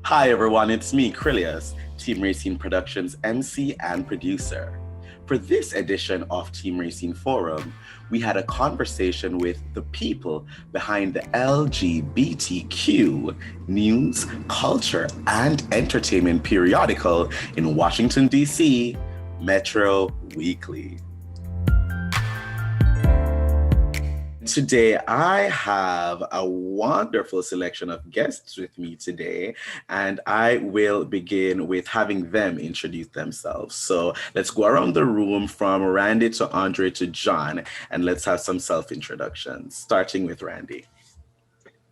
Hi everyone, it's me, Krillius, Team Rayceen Productions MC and producer. For this edition of Team Rayceen Forum, we had a conversation with the people behind the LGBTQ news, culture, and entertainment periodical in Washington, D.C., Metro Weekly. Today, I have a wonderful selection of guests with me today, and I will begin with having them introduce themselves. So let's go around the room from Randy to Andre to John, and let's have some self-introductions, starting with Randy.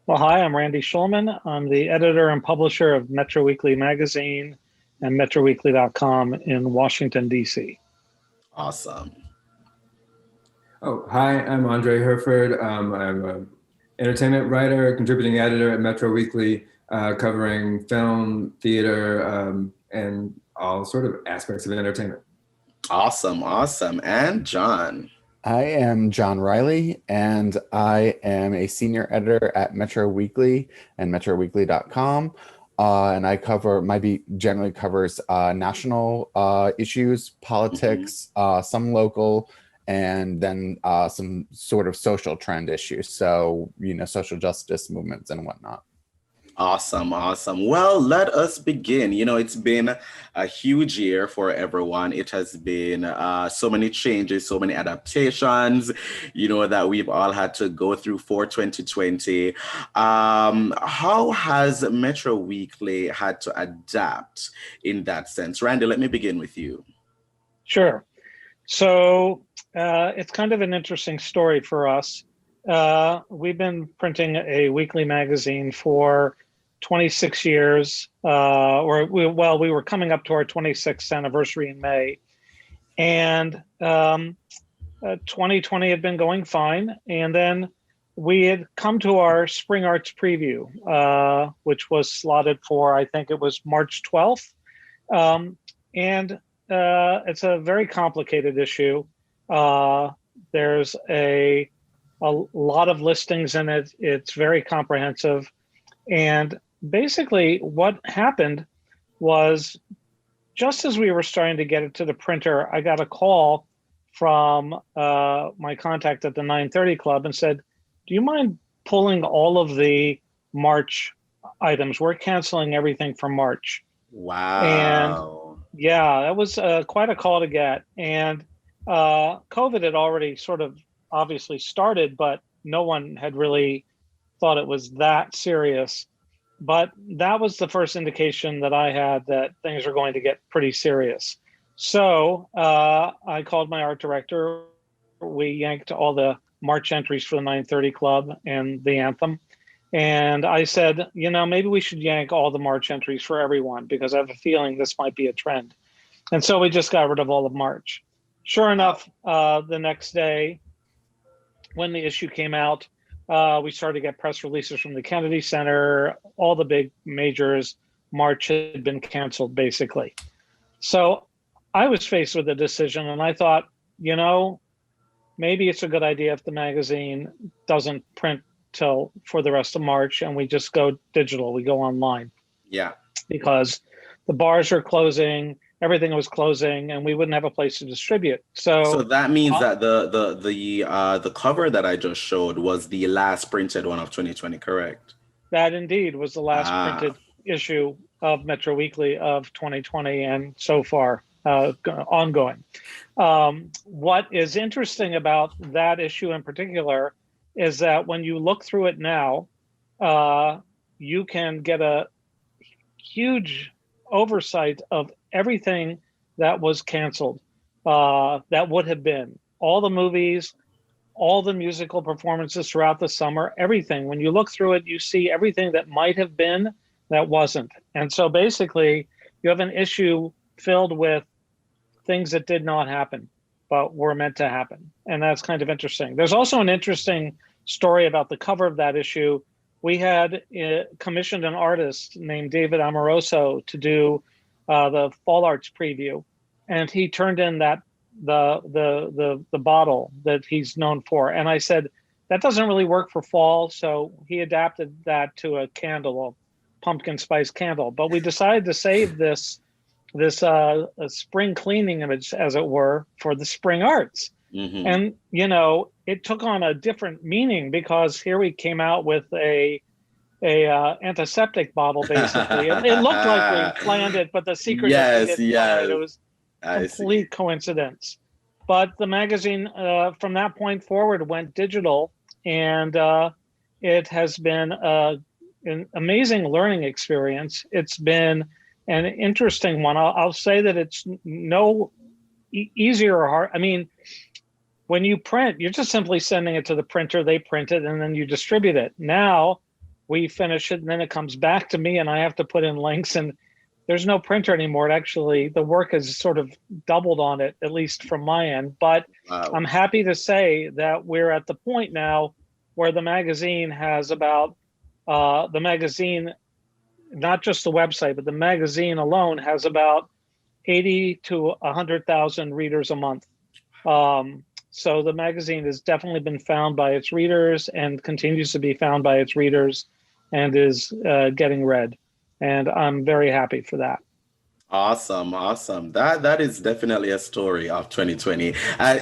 Well, hi, I'm Randy Schulman. I'm the editor and publisher of Metro Weekly magazine and metroweekly.com in Washington, D.C. Awesome. Oh, hi, I'm Andre Herford. I'm an entertainment writer, contributing editor at Metro Weekly, covering film, theater, and all sort of aspects of entertainment. Awesome. And John. I am John Riley, and I am a senior editor at Metro Weekly and metroweekly.com. And I my beat generally covers national issues, politics, some local, and then some sort of social trend issues. So, social justice movements and whatnot. Awesome. Well, let us begin. It's been a huge year for everyone. It has been so many changes, so many adaptations, that we've all had to go through for 2020. How has Metro Weekly had to adapt in that sense? Randy, let me begin with you. Sure. So it's kind of an interesting story for us. We've been printing a weekly magazine for 26 years, we were coming up to our 26th anniversary in May. And 2020 had been going fine. And then we had come to our Spring Arts preview, which was slotted for, I think it was March 12th. And it's a very complicated issue. There's a lot of listings in it. It's very comprehensive. And basically what happened was, just as we were starting to get it to the printer, I got a call from my contact at the 930 Club and said, do you mind pulling all of the March items? We're canceling everything for March. Wow. And yeah, that was quite a call to get. And COVID had already sort of obviously started, but no one had really thought it was that serious. But that was the first indication that I had that things were going to get pretty serious. So I called my art director. We yanked all the March entries for the 930 Club and the anthem. And I said, maybe we should yank all the March entries for everyone, because I have a feeling this might be a trend. And so we just got rid of all of March. Sure enough, the next day, when the issue came out, we started to get press releases from the Kennedy Center, all the big majors. March had been canceled, basically. So I was faced with a decision, and I thought, maybe it's a good idea if the magazine doesn't print for the rest of March and we just go digital, we go online. Yeah. Because the bars are closing, everything was closing, and we wouldn't have a place to distribute. So that means that the cover that I just showed was the last printed one of 2020, correct? That indeed was the last printed issue of Metro Weekly of 2020, and so far ongoing. What is interesting about that issue in particular is that when you look through it now, you can get a huge oversight of everything that was canceled, that would have been all the movies, all the musical performances throughout the summer, everything. When you look through it, you see everything that might have been that wasn't. And so basically you have an issue filled with things that did not happen, but were meant to happen. And that's kind of interesting. There's also an interesting story about the cover of that issue. We had commissioned an artist named David Amoroso to do the Fall Arts preview, and he turned in the bottle that he's known for. And I said, that doesn't really work for fall. So he adapted that to a candle, a pumpkin spice candle. But we decided to save this spring cleaning image, as it were, for the spring arts. Mm-hmm. And, you know, it took on a different meaning because here we came out with a antiseptic bottle, basically. It looked like we planned it, but the secret is we didn't plan it. It was complete coincidence. But the magazine, from that point forward, went digital, and it has been an amazing learning experience. It's been an interesting one. I'll say that it's no easier or hard. I mean, when you print, you're just simply sending it to the printer, they print it, and then you distribute it. Now we finish it, and then it comes back to me, and I have to put in links, and there's no printer anymore. It actually, the work has sort of doubled on it, at least from my end. But wow. I'm happy to say that we're at the point now where the magazine has about, the magazine, not just the website, but the magazine alone has about 80 to 100,000 readers a month. So the magazine has definitely been found by its readers and continues to be found by its readers and is getting read. And I'm very happy for that. Awesome. That is definitely a story of 2020.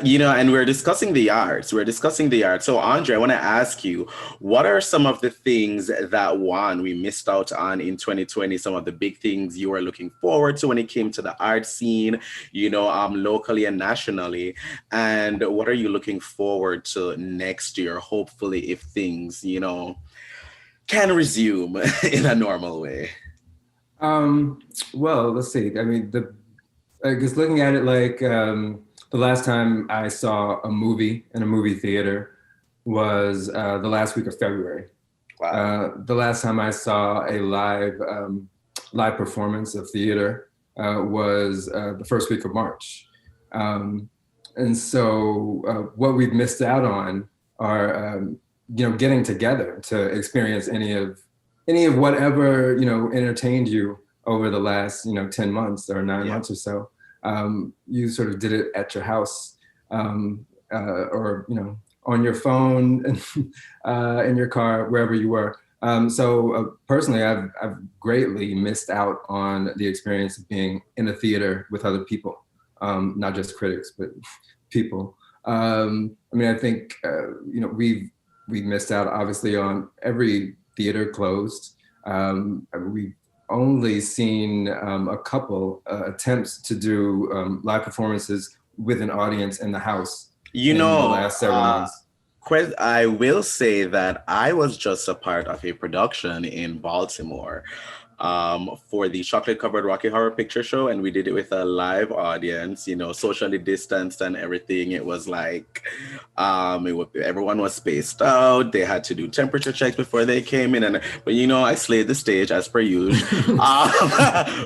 You know, and we're discussing the arts. So Andre, I want to ask you, what are some of the things that we missed out on in 2020? Some of the big things you were looking forward to when it came to the art scene, you know, locally and nationally. And what are you looking forward to next year? Hopefully, if things, you know, can resume in a normal way. Well, let's see. I mean, I guess looking at it like the last time I saw a movie in a movie theater was the last week of February. Wow. The last time I saw a live performance of theater was the first week of March. And so what we've missed out on are you know, getting together to experience any of whatever, you know, entertained you over the last, you know, 10 months or 9 months or so. You sort of did it at your house or, you know, on your phone, in your car, wherever you were. So personally, I've greatly missed out on the experience of being in a theater with other people, not just critics, but people. I mean, I think, you know, we missed out obviously on every theater closed. We've only seen a couple attempts to do live performances with an audience in the house. You know, the last several months. I will say that I was just a part of a production in Baltimore for the Chocolate Covered Rocky Horror Picture Show, and we did it with a live audience, you know, socially distanced and everything. It was like everyone was spaced out. They had to do temperature checks before they came in, but you know, I slayed the stage as per usual.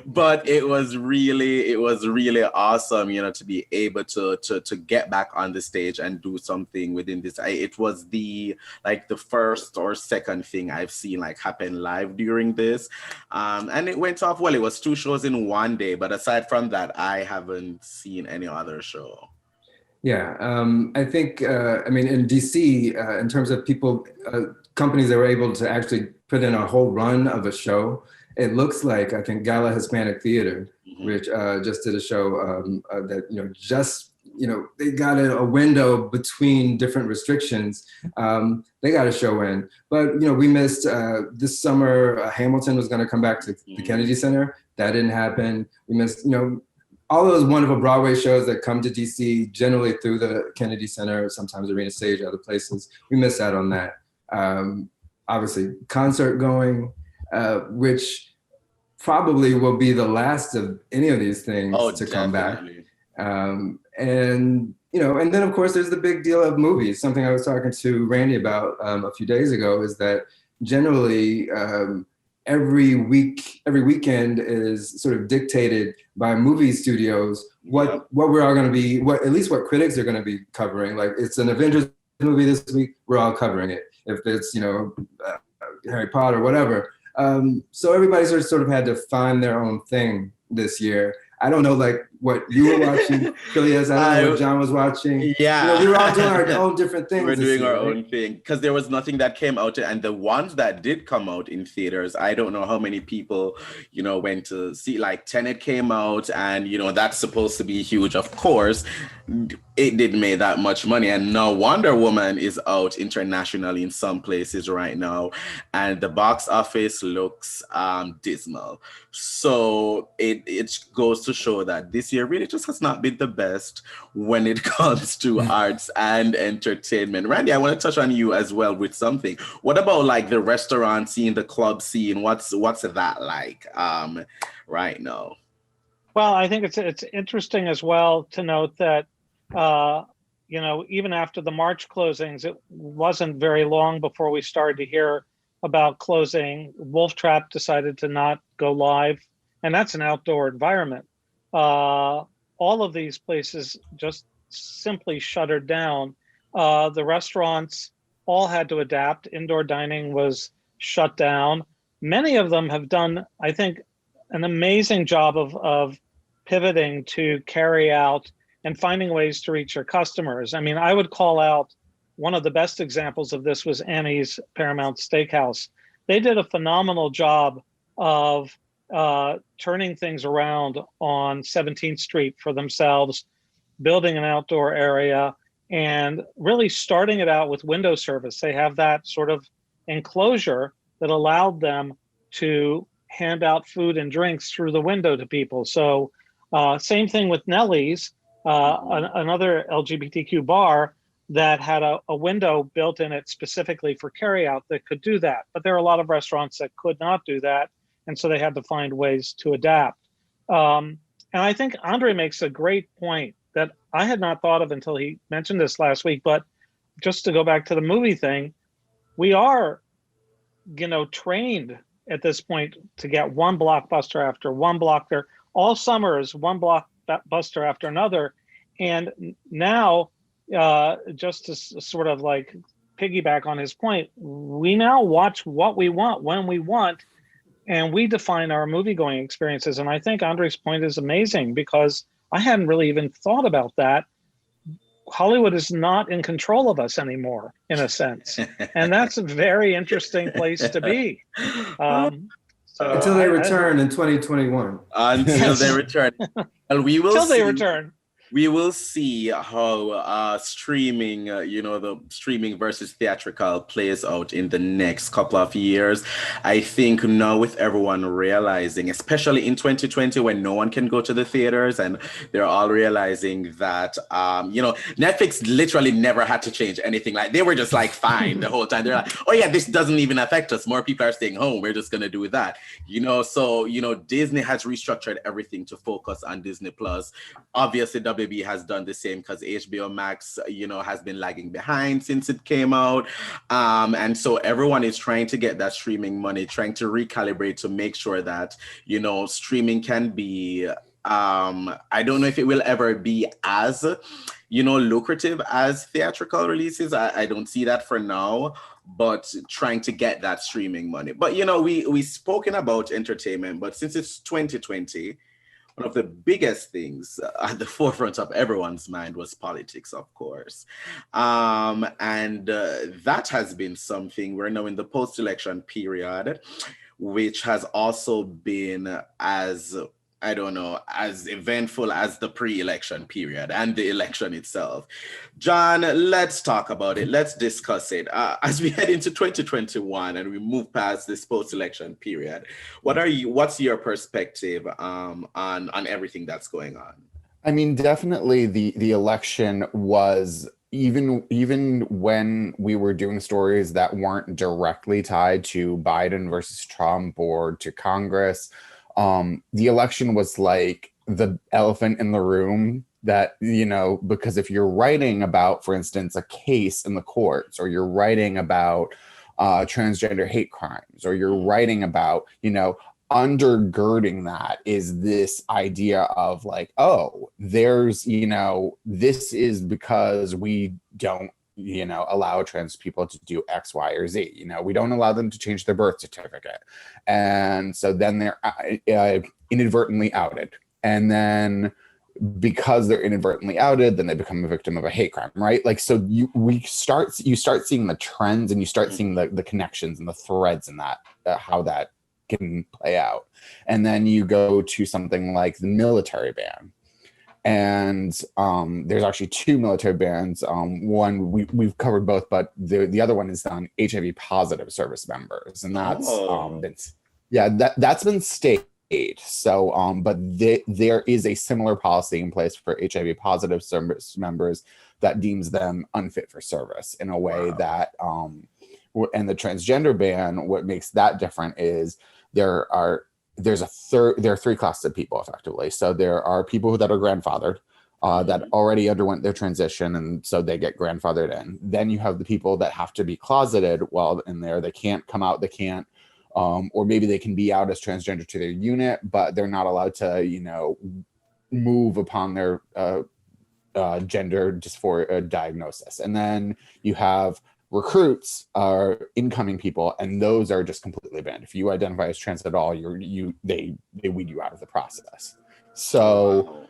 But it was really awesome, you know, to be able to get back on the stage and do something within this. It was the first or second thing I've seen like happen live during this. And it went off well. It was 2 shows in one day, but aside from that, I haven't seen any other show. Yeah, I think, I mean, in DC, in terms of people, companies that were able to actually put in a whole run of a show, it looks like, I think Gala Hispanic Theater, which just did a show that, you know, just, you know, they got a window between different restrictions. They got a show in, but, you know, we missed this summer, Hamilton was going to come back to the Kennedy Center. That didn't happen. We missed, you know, all those wonderful Broadway shows that come to DC, generally through the Kennedy Center, sometimes Arena Stage, other places. We missed out on that. Obviously, concert going, which probably will be the last of any of these things to come back. And, you know, and then of course there's the big deal of movies. Something I was talking to Randy about a few days ago is that generally every weekend is sort of dictated by movie studios what we're all going to be, at least what critics are going to be covering. Like, it's an Avengers movie this week, we're all covering it. If it's, you know, Harry Potter, whatever. So everybody's sort of had to find their own thing this year. I don't know, like, what you were watching. Phileas, I don't know what John was watching. Yeah. We were all doing our own different things. We're doing year, our own thing because there was nothing that came out, and the ones that did come out in theaters, I don't know how many people, went to see. Like Tenet came out, and that's supposed to be huge. Of course, it didn't make that much money, and now Wonder Woman is out internationally in some places right now, and the box office looks dismal. So it goes to show that this year really just has not been the best when it comes to arts and entertainment. Randy, I want to touch on you as well with something. What about like the restaurant scene, the club scene? What's that like right now? Well, I think it's interesting as well to note that even after the March closings, it wasn't very long before we started to hear about closing. Wolf Trap decided to not go live, and that's an outdoor environment. All of these places just simply shuttered down. The restaurants all had to adapt. Indoor dining was shut down. Many of them have done, I think, an amazing job of pivoting to carry out and finding ways to reach their customers. I mean, I would call out one of the best examples of this was Annie's Paramount Steakhouse. They did a phenomenal job of turning things around on 17th Street for themselves, building an outdoor area, and really starting it out with window service. They have that sort of enclosure that allowed them to hand out food and drinks through the window to people. So same thing with Nellie's, another LGBTQ bar that had a window built in it specifically for carryout that could do that. But there are a lot of restaurants that could not do that. And so they had to find ways to adapt. And I think Andre makes a great point that I had not thought of until he mentioned this last week. But just to go back to the movie thing, we are, trained at this point to get one blockbuster after one blockbuster. All summer is one blockbuster after another. And now, just to sort of like piggyback on his point, we now watch what we want when we want, and we define our movie-going experiences. And I think Andre's point is amazing because I hadn't really even thought about that. Hollywood is not in control of us anymore, in a sense. And that's a very interesting place to be. Until they return in 2021. Until they return. Well, we will Until see. they return. We will see how streaming, the streaming versus theatrical plays out in the next couple of years. I think now with everyone realizing, especially in 2020 when no one can go to the theaters and they're all realizing that, Netflix literally never had to change anything. Like they were just like fine the whole time. They're like, oh yeah, this doesn't even affect us. More people are staying home. We're just going to do that. So, Disney has restructured everything to focus on Disney Plus. Obviously, WB has done the same because HBO Max, has been lagging behind since it came out. And so everyone is trying to get that streaming money, trying to recalibrate to make sure that, streaming can be, I don't know if it will ever be as, lucrative as theatrical releases. I don't see that for now, but trying to get that streaming money. But, we've spoken about entertainment, but since it's 2020, one of the biggest things at the forefront of everyone's mind was politics, of course. And that has been something. We're now in the post-election period, which has also been as eventful as the pre-election period and the election itself. John, let's talk about it. Let's discuss it. As we head into 2021 and we move past this post-election period, what's your perspective on everything that's going on? I mean, definitely the election was, even when we were doing stories that weren't directly tied to Biden versus Trump or to Congress, the election was like the elephant in the room that, because if you're writing about, for instance, a case in the courts, or you're writing about transgender hate crimes, or you're writing about, undergirding that is this idea of like, oh, there's, this is because we don't, allow trans people to do X, Y, or Z. We don't allow them to change their birth certificate. And so then they're inadvertently outed. And then because they're inadvertently outed, then they become a victim of a hate crime, right? Like, so you start seeing the trends, and you start seeing the connections and the threads in that, how that can play out. And then you go to something like the military ban. And there's actually two military bans. One we've covered both, but the other one is on HIV positive service members, and that's that's been stayed. So, but there is a similar policy in place for HIV positive service members that deems them unfit for service in a way that, and the transgender ban, what makes that different is there are three classes of people effectively. So there are people that are grandfathered, that already underwent their transition, and so they get grandfathered in. Then you have the people that have to be closeted while in there. They can't come out, they can't, or maybe they can be out as transgender to their unit, but they're not allowed to, move upon their gender just for a diagnosis. And then you have recruits, are incoming people, and those are just completely banned. If you identify as trans at all, they weed you out of the process. So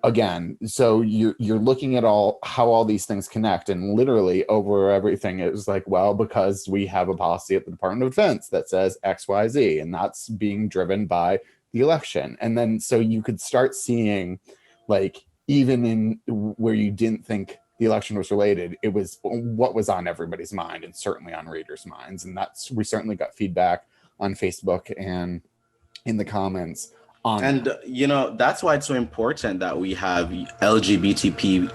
again, so you're looking at how all these things connect, and literally over everything is like, well, because we have a policy at the Department of Defense that says XYZ, and that's being driven by the election. And then so you could start seeing, like, even in where you didn't think the election was related, it was what was on everybody's mind, and certainly on readers' minds. And we certainly got feedback on Facebook and in the comments. And that's why it's so important that we have LGBTQ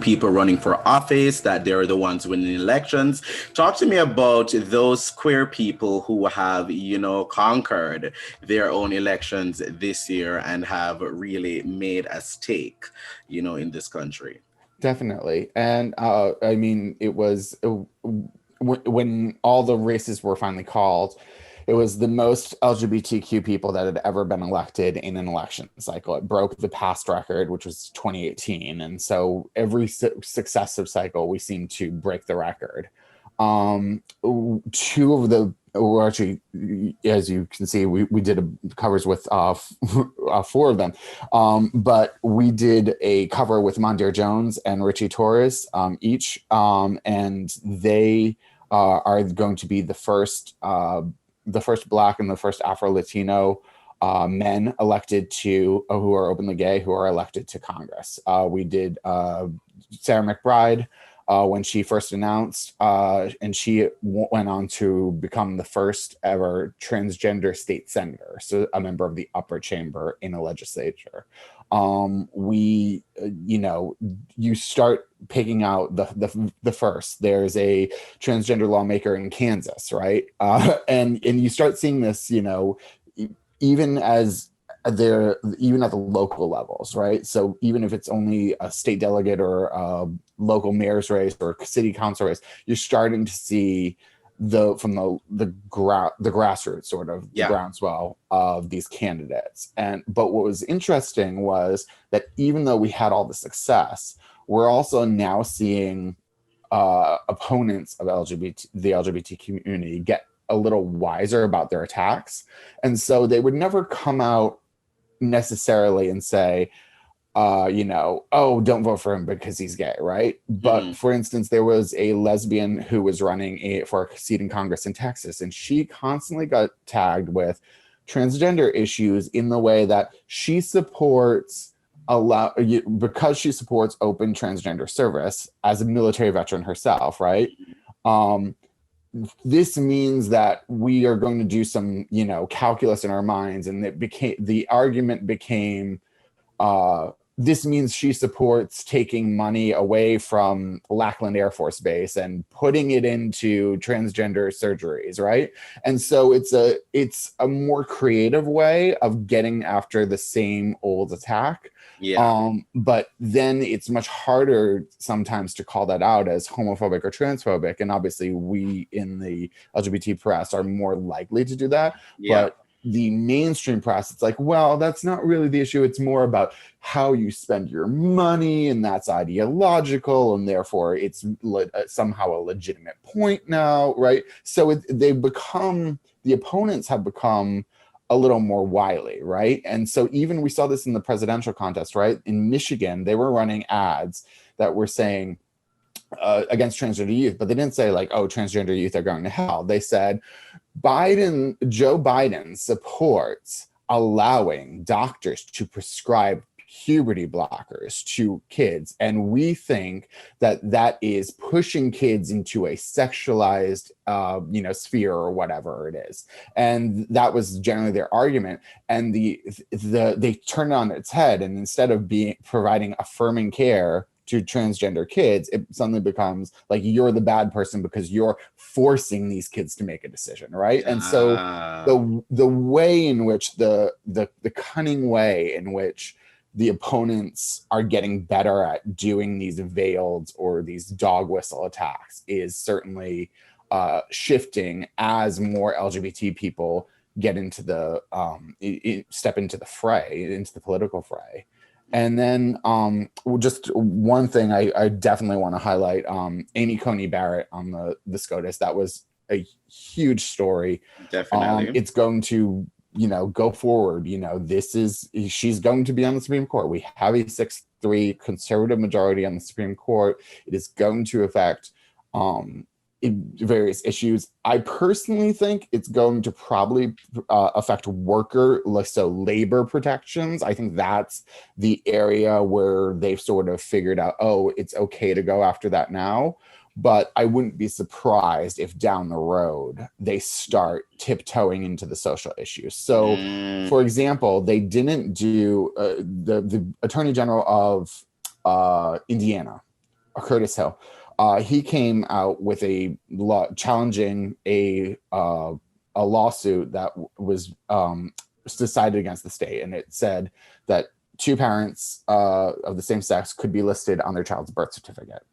people running for office, that they're the ones winning elections. Talk to me about those queer people who have, conquered their own elections this year and have really made a stake, in this country. Definitely. And I mean, it was when all the races were finally called, it was the most LGBTQ people that had ever been elected in an election cycle. It broke the past record, which was 2018. And so every successive cycle, we seem to break the record. Two of the, or actually, as you can see, we did covers with four of them. But we did a cover with Mondaire Jones and Richie Torres each. And they are going to be the first Black and the first Afro-Latino men elected who are openly gay, who are elected to Congress. We did Sarah McBride when she first announced, and she went on to become the first ever transgender state senator, so a member of the upper chamber in a legislature. You start picking out the first. There's a transgender lawmaker in Kansas, right? And you start seeing this, even at the local levels, right? So even if it's only a state delegate or a local mayor's race or a city council race, you're starting to see the grassroots sort of the groundswell of these candidates. But what was interesting was that even though we had all the success, we're also now seeing opponents of the LGBT community get a little wiser about their attacks. And so they would never come out necessarily and say, oh, don't vote for him because he's gay, right? But for instance, there was a lesbian who was running for a seat in Congress in Texas, and she constantly got tagged with transgender issues in the way that she supports because she supports open transgender service as a military veteran herself, right? This means that we are going to do some, calculus in our minds, and the argument became, this means she supports taking money away from Lackland Air Force Base and putting it into transgender surgeries, right? And so it's a more creative way of getting after the same old attack. But then it's much harder sometimes to call that out as homophobic or transphobic. And obviously we in the LGBT press are more likely to do that. But the mainstream press, it's like, well, that's not really the issue. It's more about how you spend your money, and that's ideological, and therefore it's somehow a legitimate point now, right? So the opponents have become a little more wily, right? And so even we saw this in the presidential contest, right? In Michigan, they were running ads that were saying against transgender youth, but they didn't say like, oh, transgender youth are going to hell. They said Joe Biden supports allowing doctors to prescribe puberty blockers to kids, and we think that that is pushing kids into a sexualized sphere or whatever it is. And that was generally their argument. And they turned it on its head, and instead of providing affirming care to transgender kids, it suddenly becomes like you're the bad person because you're forcing these kids to make a decision, right? And so the way in which the cunning way in which the opponents are getting better at doing these veiled or these dog whistle attacks is certainly shifting as more LGBT people get into the step into the fray, into the political fray. And then just one thing I definitely want to highlight, Amy Coney Barrett on the SCOTUS. That was a huge story. Definitely. It's going to go forward. She's going to be on the Supreme Court. We have a 6-3 conservative majority on the Supreme Court. It is going to affect various issues. I personally think it's going to probably affect labor protections. I think that's the area where they've sort of figured out, oh, it's okay to go after that now. But I wouldn't be surprised if down the road they start tiptoeing into the social issues. So, for example, they didn't do the Attorney General of Indiana, Curtis Hill. He came out with a law challenging a lawsuit that was decided against the state, and it said that two parents of the same sex could be listed on their child's birth certificate.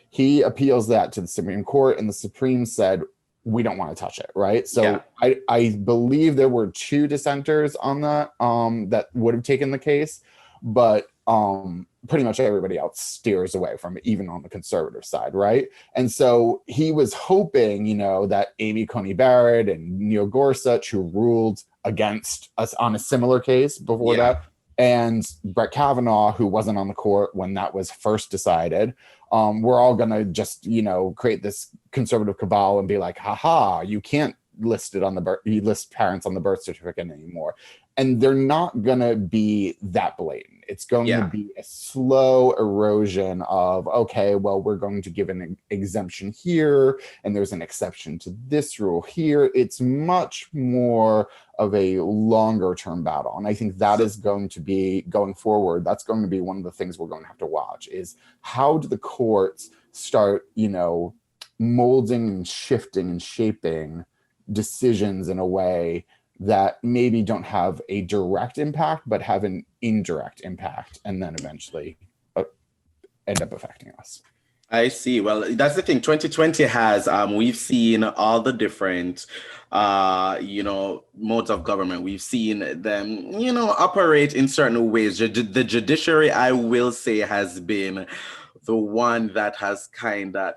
He appeals that to the Supreme Court, and the Supreme said, we don't want to touch it, right? So yeah. I believe there were 2 dissenters on that that would have taken the case, but pretty much everybody else steers away from it, even on the conservative side, right? And so he was hoping, that Amy Coney Barrett and Neil Gorsuch, who ruled against us on a similar case before that, and Brett Kavanaugh, who wasn't on the court when that was first decided, we're all going to just, create this conservative cabal and be like, haha, you can't list parents on the birth certificate anymore. And they're not going to be that blatant. It's going to be a slow erosion of, okay, well, we're going to give an exemption here, and there's an exception to this rule here. It's much more of a longer term battle. And I think that is going to be, going forward, that's going to be one of the things we're going to have to watch, is how do the courts start, molding and shifting and shaping decisions in a way that maybe don't have a direct impact, but have an indirect impact, and then eventually end up affecting us. I see. Well, that's the thing. 2020 has, we've seen all the different, modes of government. We've seen them, operate in certain ways. The judiciary, I will say, has been the one that has kind of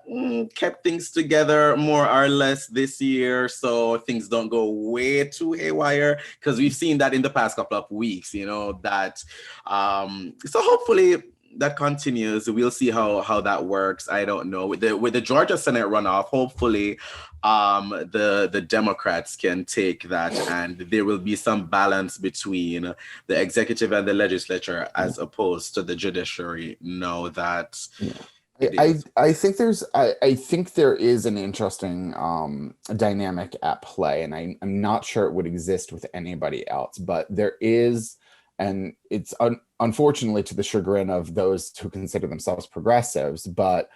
kept things together more or less this year, so things don't go way too haywire, because we've seen that in the past couple of weeks, that so hopefully that continues. We'll see how that works. I don't know. With the Georgia Senate runoff, hopefully the Democrats can take that, and there will be some balance between the executive and the legislature as opposed to the judiciary. Know that. I think there is an interesting dynamic at play, and I'm not sure it would exist with anybody else, but there is. And it's unfortunately to the chagrin of those who consider themselves progressives, but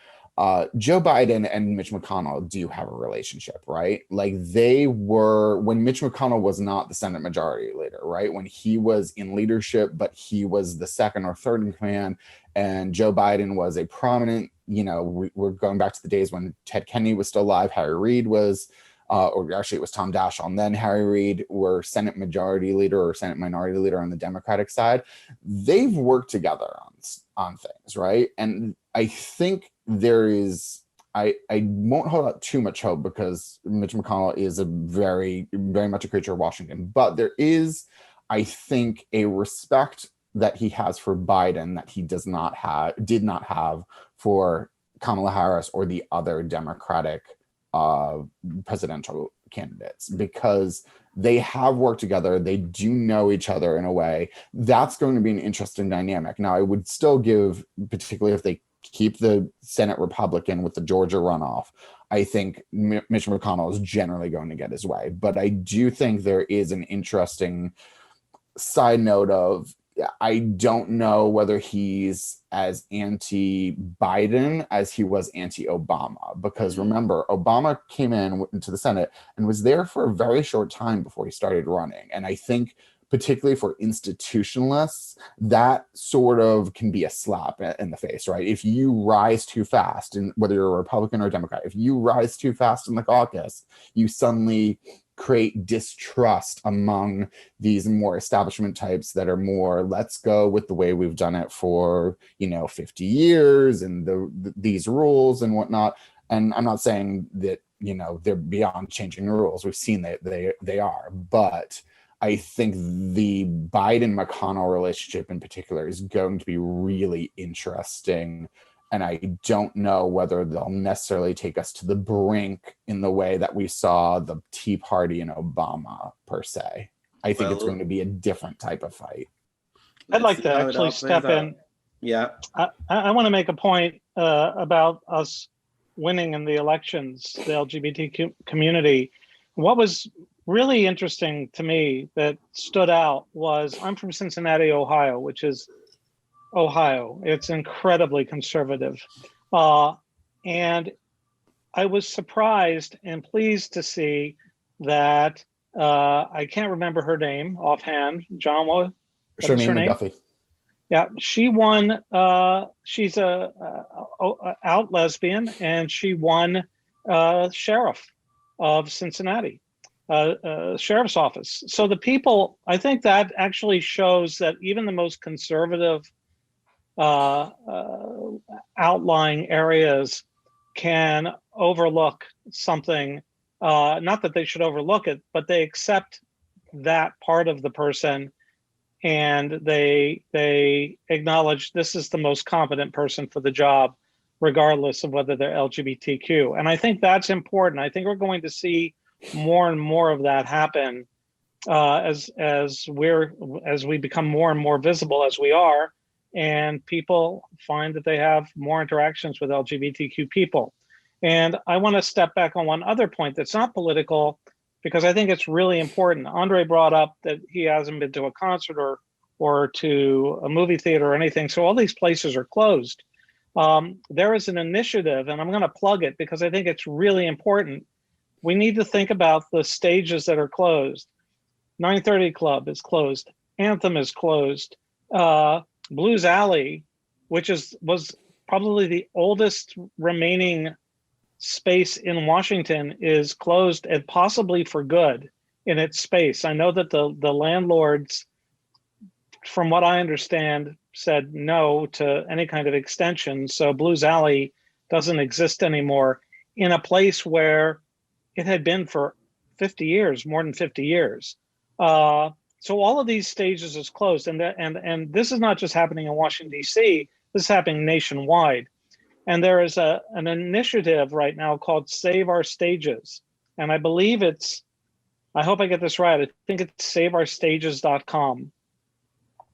Joe Biden and Mitch McConnell do have a relationship, right? Like they were, when Mitch McConnell was not the Senate Majority Leader, right? When he was in leadership, but he was the second or third in command, and Joe Biden was a prominent, we're going back to the days when Ted Kennedy was still alive, Harry Reid was, or actually it was Tom Daschle, and then Harry Reid were Senate Majority Leader or Senate Minority Leader on the Democratic side. They've worked together on things, right? And I think there is I won't hold out too much hope because Mitch McConnell is a very much a creature of Washington. But there is, I think, a respect that he has for Biden that he did not have for Kamala Harris or the other Democratic presidential candidates, because they have worked together. They do know each other in a way. That's going to be an interesting dynamic. Now, I would still give, particularly if they keep the Senate Republican with the Georgia runoff, I think Mitch McConnell is generally going to get his way. But I do think there is an interesting side note of, I don't know whether he's as anti-Biden as he was anti-Obama, because remember, Obama came into the Senate and was there for a very short time before he started running. And I think particularly for institutionalists, that sort of can be a slap in the face, right? If you rise too fast, and whether you're a Republican or a Democrat, if you rise too fast in the caucus, you suddenly create distrust among these more establishment types that are more, let's go with the way we've done it for 50 years and these rules and whatnot. And I'm not saying that they're beyond changing the rules. We've seen that they are, but I think the Biden-McConnell relationship in particular is going to be really interesting. And I don't know whether they'll necessarily take us to the brink in the way that we saw the Tea Party and Obama, per se. I think it's going to be a different type of fight. I'd like to actually step in. Yeah. I want to make a point about us winning in the elections, the LGBT community. What was really interesting to me that stood out was, I'm from Cincinnati, Ohio, which is Ohio. It's incredibly conservative. And I was surprised and pleased to see that I can't remember her name offhand. John, what is her name? McDuffie. Yeah, she won. She's a out lesbian, and she won sheriff of Cincinnati, sheriff's office. So the people, I think that actually shows that even the most conservative outlying areas can overlook something. Not that they should overlook it, but they accept that part of the person, and they acknowledge this is the most competent person for the job, regardless of whether they're LGBTQ. And I think that's important. I think we're going to see more and more of that happen as we become more and more visible, as we are, and people find that they have more interactions with LGBTQ people. And I want to step back on one other point that's not political, because I think it's really important. Andre brought up that he hasn't been to a concert or to a movie theater or anything. So all these places are closed. There is an initiative, and I'm going to plug it because I think it's really important. We need to think about the stages that are closed. 930 Club is closed. Anthem is closed. Blues Alley, which was probably the oldest remaining space in Washington, is closed, and possibly for good in its space. I know that the landlords, from what I understand, said no to any kind of extension. So Blues Alley doesn't exist anymore in a place where it had been for 50 years, more than 50 years. So all of these stages is closed, and this is not just happening in Washington, D.C., this is happening nationwide. And there is an initiative right now called Save Our Stages. And I believe I hope I get this right, I think it's saveourstages.com.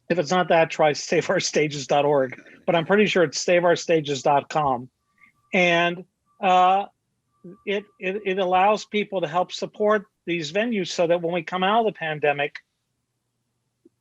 If it's not that, try saveourstages.org. But I'm pretty sure it's saveourstages.com. And it allows people to help support these venues so that when we come out of the pandemic,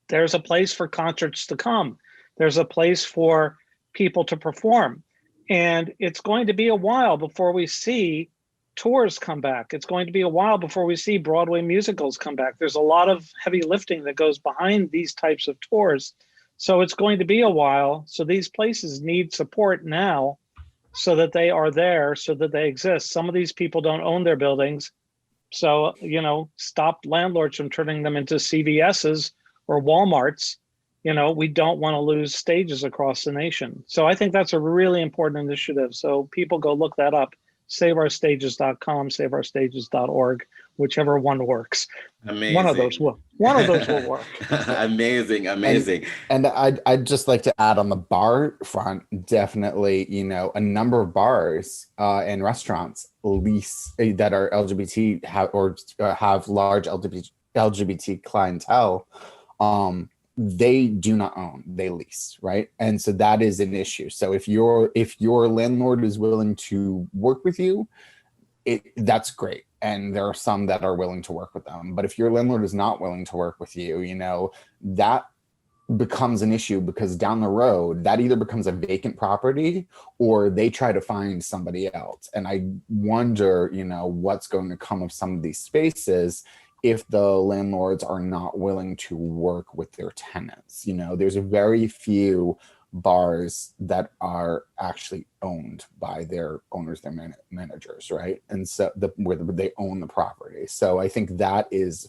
there's a place for concerts to come. There's a place for people to perform. And it's going to be a while before we see tours come back. It's going to be a while before we see Broadway musicals come back. There's a lot of heavy lifting that goes behind these types of tours. So it's going to be a while. So these places need support now so that they are there, so that they exist. Some of these people don't own their buildings. So, stop landlords from turning them into CVS's or Walmarts. We don't want to lose stages across the nation. So I think that's a really important initiative. So people go look that up. saveourstages.com, saveourstages.org, whichever one works. Amazing. One of those will work. Amazing, amazing. And I'd just like to add on the bar front, definitely, you know, a number of bars and restaurants lease that are LGBT have large LGBT clientele. They do not own, they lease, right? And so that is an issue. So if your landlord is willing to work with you, that's great. And there are some that are willing to work with them. But if your landlord is not willing to work with you, you know, that becomes an issue, because down the road that either becomes a vacant property or they try to find somebody else. And I wonder, you know, what's going to come of some of these spaces if the landlords are not willing to work with their tenants. You know, there's a very few bars that are actually owned by their owners, their managers, right? And so where they own the property. So I think that is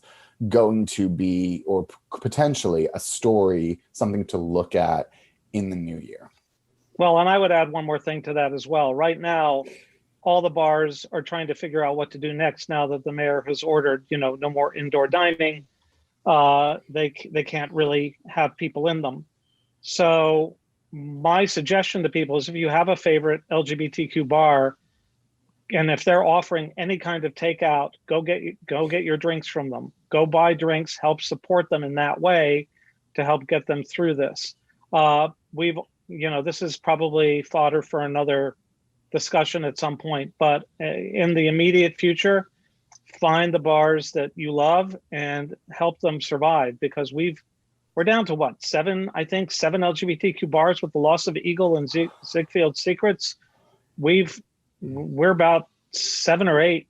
going to be, or potentially, a story, something to look at in the new year. Well, and I would add one more thing to that as well. Right now, all the bars are trying to figure out what to do next now that the mayor has ordered, you know, no more indoor dining. They can't really have people in them. So my suggestion to people is, if you have a favorite LGBTQ bar, and if they're offering any kind of takeout, go get your drinks from them. Go buy drinks, help support them in that way to help get them through this. This is probably fodder for another discussion at some point, but in the immediate future, find the bars that you love and help them survive, because we're down to what, seven LGBTQ bars with the loss of Eagle and Ziegfeld Secrets. We're about 7 or 8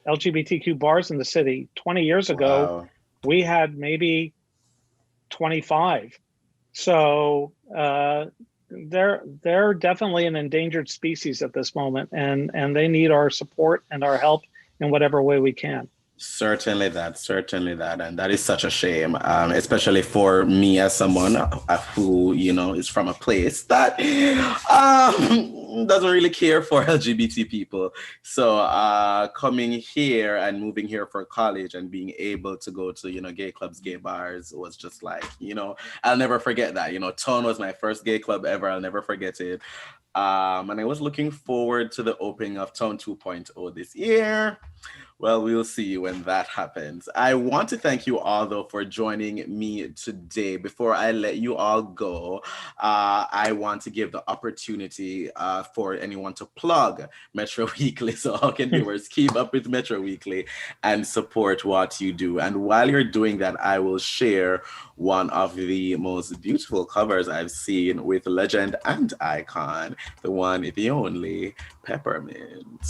LGBTQ bars in the city. 20 years ago, we had maybe 25. So they're definitely an endangered species at this moment, and they need our support and our help in whatever way we can. Certainly that. And that is such a shame, especially for me as someone who, you know, is from a place that doesn't really care for LGBT people. So coming here and moving here for college and being able to go to, you know, gay clubs, gay bars was just like, you know, I'll never forget that. You know, Tone was my first gay club ever. I'll never forget it. And I was looking forward to the opening of Tone 2.0 this year. Well, we'll see when that happens. I want to thank you all, though, for joining me today. Before I let you all go, I want to give the opportunity for anyone to plug Metro Weekly. So how can viewers keep up with Metro Weekly and support what you do? And while you're doing that, I will share one of the most beautiful covers I've seen with legend and icon, the one, the only, Peppermint.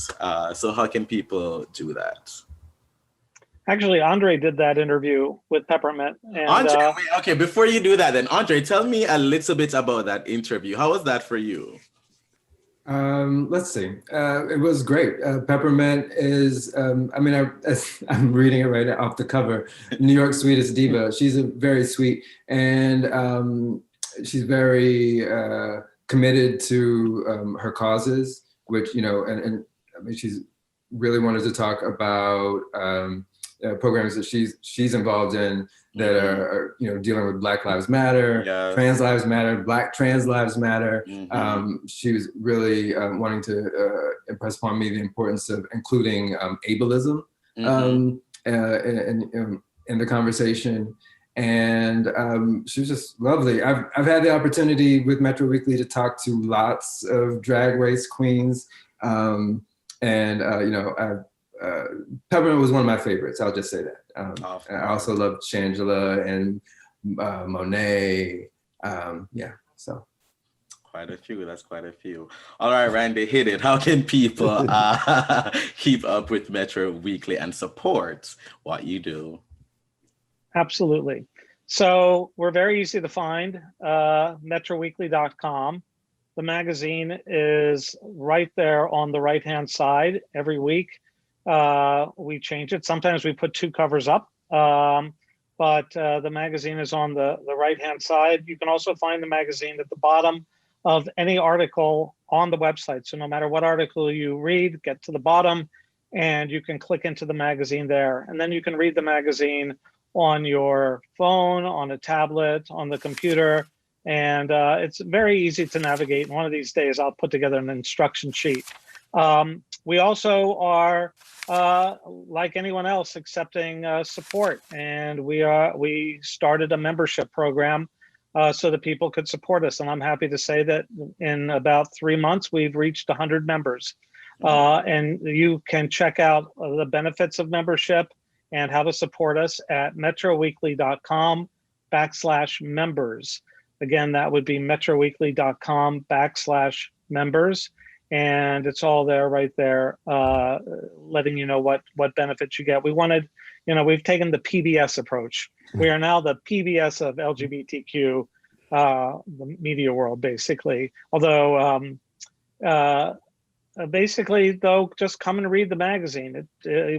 So how can people do that? Actually, Andre did that interview with Peppermint. And, Andre, okay, before you do that then, Andre, tell me a little bit about that interview. How was that for you? Let's see. It was great. Peppermint is, I'm reading it right off the cover, New York's sweetest diva. She's very sweet, and she's very committed to her causes, which, you know, and I mean, she's really wanted to talk about programs that she's involved in that are, you know, dealing with Black Lives Matter, yes. Trans Lives Matter, Black Trans Lives Matter. Mm-hmm. She was really wanting to impress upon me the importance of including ableism in the conversation. And she was just lovely. I've had the opportunity with Metro Weekly to talk to lots of drag race queens. Peppermint was one of my favorites. I'll just say that. I also loved Shangela and Monet. So. Quite a few. That's quite a few. All right, Randy, hit it. How can people keep up with Metro Weekly and support what you do? Absolutely. So we're very easy to find, metroweekly.com. The magazine is right there on the right-hand side every week. We change it. Sometimes we put 2 covers up, but the magazine is on the right-hand side. You can also find the magazine at the bottom of any article on the website. So no matter what article you read, get to the bottom and you can click into the magazine there. And then you can read the magazine on your phone, on a tablet, on the computer. And it's very easy to navigate. And one of these days, I'll put together an instruction sheet. We also are, like anyone else, accepting support. And we started a membership program so that people could support us. And I'm happy to say that in about 3 months, we've reached 100 members. And you can check out the benefits of membership and how to support us at metroweekly.com/members. Again, that would be metroweekly.com/members. And it's all there right there, letting you know what benefits you get. We wanted, we've taken the PBS approach. We are now the PBS of LGBTQ, the media world, basically. Although, basically, though, just come and read the magazine.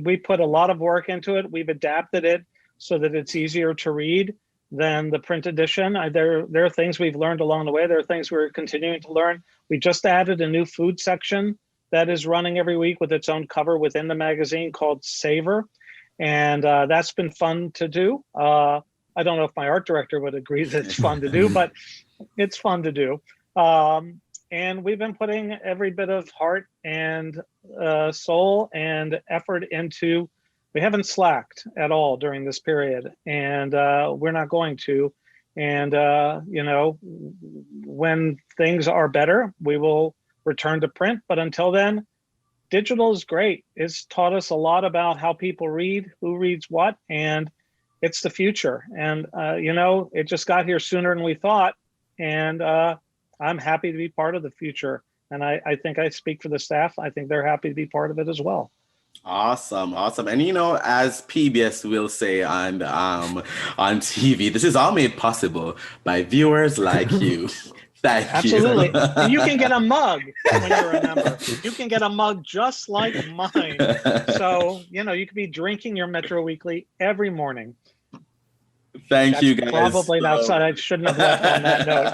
We put a lot of work into it. We've adapted it so that it's easier to read than the print edition. There are things we've learned along the way. There are things we're continuing to learn. We just added a new food section that is running every week with its own cover within the magazine called Savor. And that's been fun to do. I don't know if my art director would agree that it's fun to do, but it's fun to do. And we've been putting every bit of heart and soul and effort into. We haven't slacked at all during this period, and we're not going to. And, when things are better, we will return to print. But until then, digital is great. It's taught us a lot about how people read, who reads what, and it's the future. And, it just got here sooner than we thought. And I'm happy to be part of the future. And I think I speak for the staff. I think they're happy to be part of it as well. Awesome. And as PBS will say on TV, this is all made possible by viewers like you. Thank you. Absolutely. And you can get a mug when you're a member. You can get a mug just like mine. So, you could be drinking your Metro Weekly every morning. Thank you, guys. Probably outside. I shouldn't have left on that note.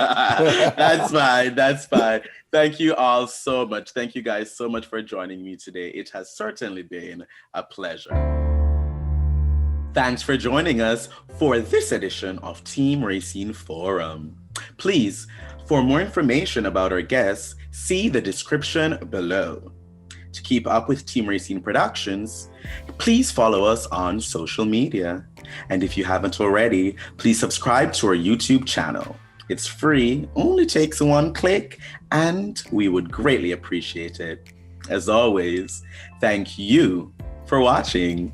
That's fine. Thank you all so much. Thank you guys so much for joining me today. It has certainly been a pleasure. Thanks for joining us for this edition of Team Rayceen Forum. Please, for more information about our guests, see the description below. To keep up with Team Rayceen Productions, please follow us on social media. And if you haven't already, please subscribe to our YouTube channel. It's free, only takes one click, and we would greatly appreciate it. As always, thank you for watching.